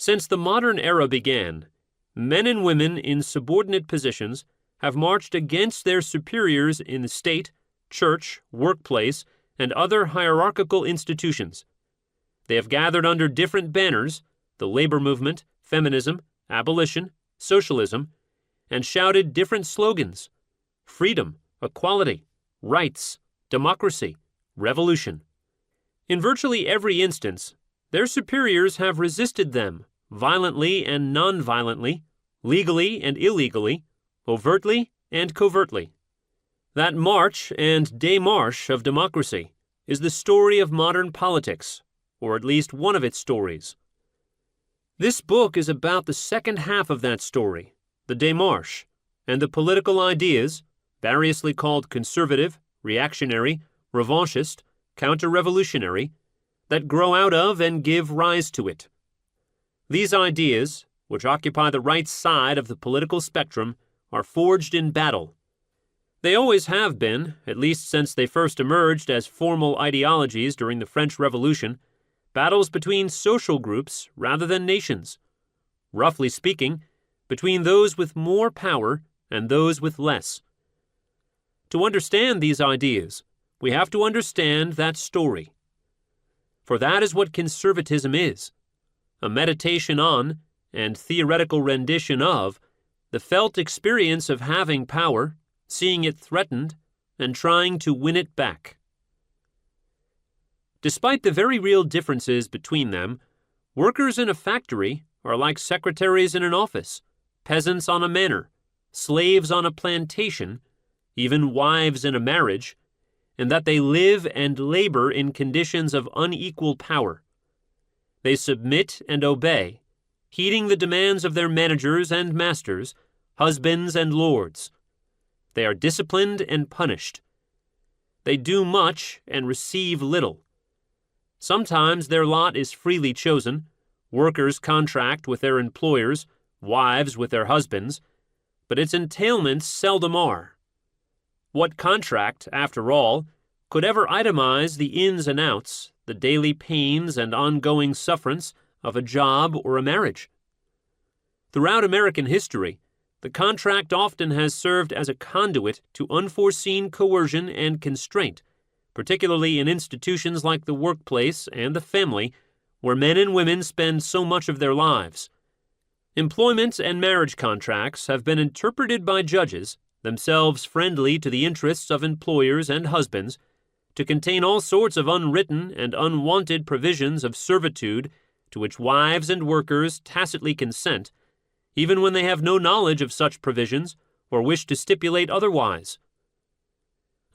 Since the modern era began, men and women in subordinate positions have marched against their superiors in the state, church, workplace, and other hierarchical institutions. They have gathered under different banners, the labor movement, feminism, abolition, socialism, and shouted different slogans: freedom, equality, rights, democracy, revolution. In virtually every instance, their superiors have resisted them, violently and non-violently, legally and illegally, overtly and covertly. That march and démarche of democracy is the story of modern politics, or at least one of its stories. This book is about the second half of that story, the démarche, and the political ideas, variously called conservative, reactionary, revanchist, counter-revolutionary, that grow out of and give rise to it. These ideas, which occupy the right side of the political spectrum, are forged in battle. They always have been, at least since they first emerged as formal ideologies during the French Revolution, battles between social groups rather than nations. Roughly speaking, between those with more power and those with less. To understand these ideas, we have to understand that story. For that is what conservatism is, a meditation on, and theoretical rendition of, the felt experience of having power, seeing it threatened, and trying to win it back. Despite the very real differences between them, workers in a factory are like secretaries in an office, peasants on a manor, slaves on a plantation, even wives in a marriage, and that they live and labor in conditions of unequal power. They submit and obey, heeding the demands of their managers and masters, husbands and lords. They are disciplined and punished. They do much and receive little. Sometimes their lot is freely chosen. Workers contract with their employers, wives with their husbands, but its entailments seldom are. What contract, after all, could ever itemize the ins and outs, the daily pains and ongoing sufferance of a job or a marriage? Throughout American history, the contract often has served as a conduit to unforeseen coercion and constraint, particularly in institutions like the workplace and the family, where men and women spend so much of their lives. Employment and marriage contracts have been interpreted by judges, themselves friendly to the interests of employers and husbands, to contain all sorts of unwritten and unwanted provisions of servitude to which wives and workers tacitly consent, even when they have no knowledge of such provisions or wish to stipulate otherwise.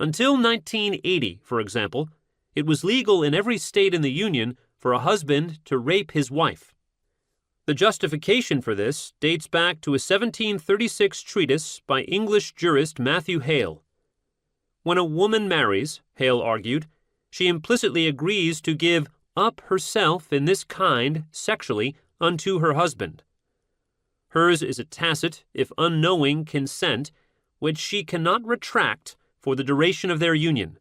Until 1980, for example, it was legal in every state in the Union for a husband to rape his wife. The justification for this dates back to a 1736 treatise by English jurist Matthew Hale. When a woman marries, Hale argued, she implicitly agrees to give up herself in this kind, sexually, unto her husband. Hers is a tacit, if unknowing, consent, which she cannot retract for the duration of their union.